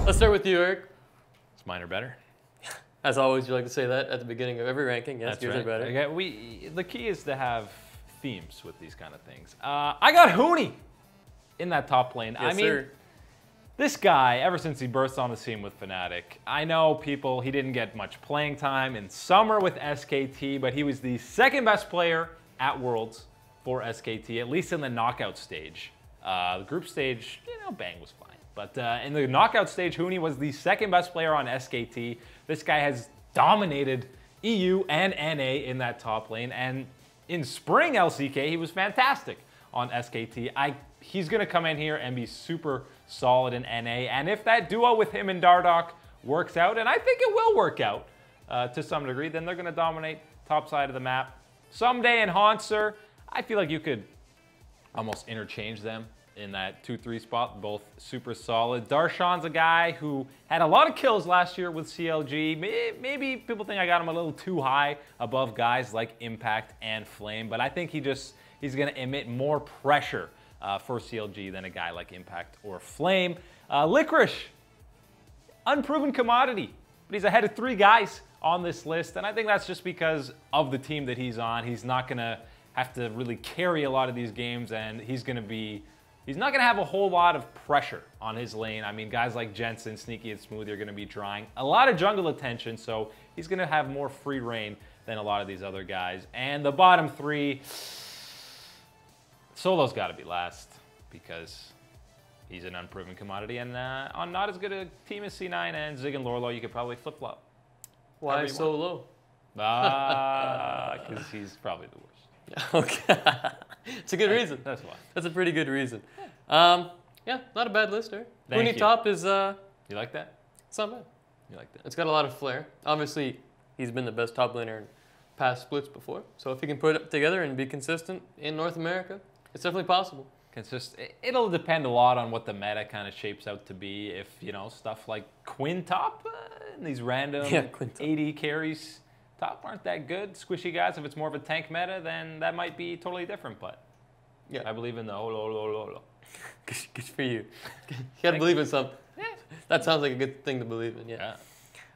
Let's start with you, Eric. Is mine are better? As always, you like to say that at the beginning of every ranking. Yes, That's yours right. are better. Okay, the key is to have themes with these kind of things. I got Huni in that top lane. Yes, I mean, sir. this guy, ever since he burst on the scene with Fnatic, I know he didn't get much playing time in summer with SKT, but he was the second best player at Worlds for SKT, at least in the knockout stage. The group stage, Bang was fine. But in the knockout stage, Huni was the second best player on SKT. This guy has dominated EU and NA in that top lane. And in spring LCK, he was fantastic on SKT. He's going to come in here and be super solid in NA. And if that duo with him and Dardoch works out, and I think it will work out to some degree, then they're going to dominate top side of the map. Someday in Hauntzer, I feel like you could almost interchange them in that 2-3 spot, both super solid. Darshan's a guy who had a lot of kills last year with CLG. Maybe people think I got him a little too high above guys like Impact and Flame, but I think he's going to emit more pressure for CLG than a guy like Impact or Flame. Licorice, unproven commodity, but he's ahead of 3 guys on this list, and I think that's just because of the team that he's on. He's not going to have to really carry a lot of these games, and he's not going to have a whole lot of pressure on his lane. I mean, guys like Jensen, Sneaky, and Smoothie are going to be drawing a lot of jungle attention, so he's going to have more free reign than a lot of these other guys. And the bottom 3, Solo's got to be last because he's an unproven commodity, and on not as good a team as C9 and Zig and Lorlo, you could probably flip-flop. Why so low? Because he's probably the worst. Okay. It's a good reason. That's why. That's a pretty good reason. Yeah, not a bad list, right? Thank Huni you. top is, You like that? it's not bad. You like that? It's got a lot of flair. Obviously, he's been the best top laner in past splits before. So if he can put it together and be consistent in North America, it's definitely possible. It'll depend a lot on what the meta kind of shapes out to be. If, stuff like Quinn top and these random Quinn top. 80 carries top aren't that good. Squishy guys, if it's more of a tank meta, then that might be totally different. But Yeah. I believe in the holo. Good for you. You gotta believe in something. Yeah. That sounds like a good thing to believe in, Yeah.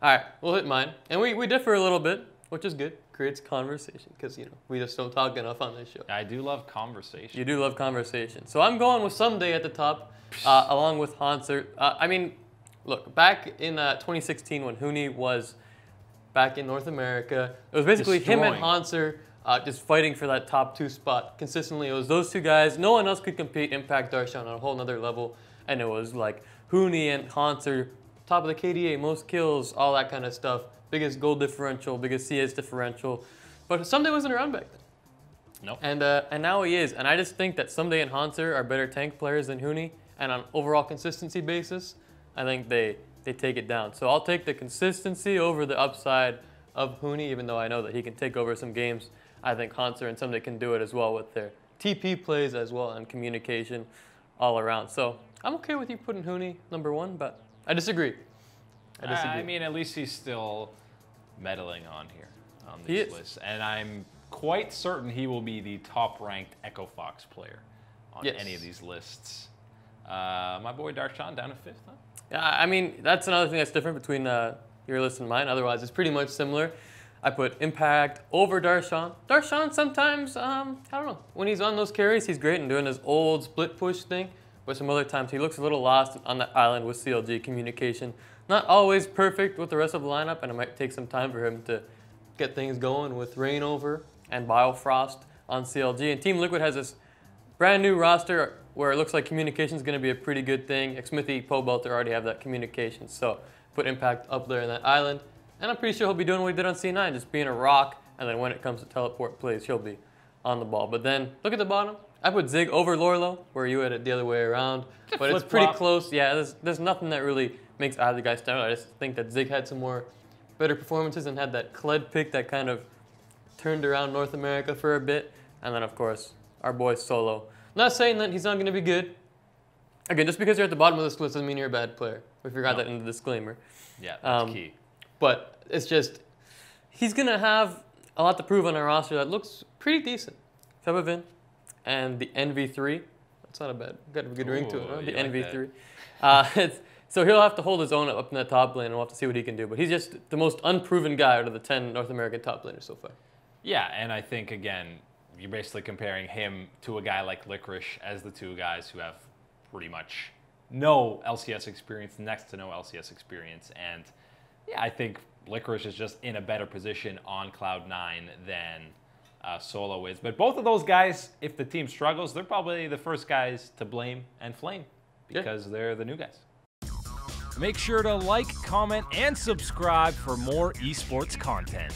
All right, we'll hit mine. And we differ a little bit, which is good. Creates conversation, because, we just don't talk enough on this show. I do love conversation. You do love conversation. So I'm going with Someday at the top, along with Hauntzer. I mean, look, back in 2016 when Huni was back in North America, it was basically him and Hauntzer just fighting for that top 2 spot consistently. It was those 2 guys. No one else could compete. Impact, Darshan on a whole nother level. And it was like Huni and Hauntzer, top of the KDA, most kills, all that kind of stuff. Biggest gold differential, biggest CS differential. But Someday wasn't around back then. Nope. And now he is. And I just think that Someday and Hauntzer are better tank players than Huni. And on overall consistency basis, I think they take it down. So I'll take the consistency over the upside of Huni, even though I know that he can take over some games. I think Hauntzer and Someday can do it as well with their TP plays as well and communication all around. So I'm okay with you putting Huni #1, but I disagree. I mean, at least he's still meddling on here on these lists. And I'm quite certain he will be the top-ranked Echo Fox player on any of these lists. My boy Darshan down to 5th, huh? Yeah, I mean, that's another thing that's different between your list and mine. Otherwise, it's pretty much similar. I put Impact over Darshan. Darshan sometimes, I don't know. When he's on those carries, he's great and doing his old split push thing. But some other times, he looks a little lost on that island with CLG communication. Not always perfect with the rest of the lineup, and it might take some time for him to get things going with Rainover and Biofrost on CLG. And Team Liquid has this brand new roster where it looks like communication is going to be a pretty good thing. Smithy, Pobelter already have that communication, so put Impact up there in that island. And I'm pretty sure he'll be doing what he did on C9, just being a rock, and then when it comes to teleport plays, he'll be on the ball. But then, look at the bottom. I put Zig over Lorlo, where you had it the other way around. But it's pretty close. Yeah, there's nothing that really makes either guy stand out. I just think that Zig had some more better performances and had that Kled pick that kind of turned around North America for a bit. And then, of course, our boy Solo. Not saying that he's not going to be good. Again, just because you're at the bottom of this list doesn't mean you're a bad player. We forgot that in the disclaimer. Yeah, that's key. But it's just, he's going to have a lot to prove on our roster that looks pretty decent. Febevin and the NV3 It's not a bad, got a good ring to it, huh? Ooh, The you like NV3. So he'll have to hold his own up in that top lane, and we'll have to see what he can do. But he's just the most unproven guy out of the 10 North American top laners so far. Yeah, and I think, again, you're basically comparing him to a guy like Licorice as the two guys who have pretty much no LCS experience, next to no LCS experience. And yeah, I think Licorice is just in a better position on Cloud9 than Solo is. But both of those guys, if the team struggles, they're probably the first guys to blame and flame because they're the new guys. Make sure to like, comment, and subscribe for more esports content.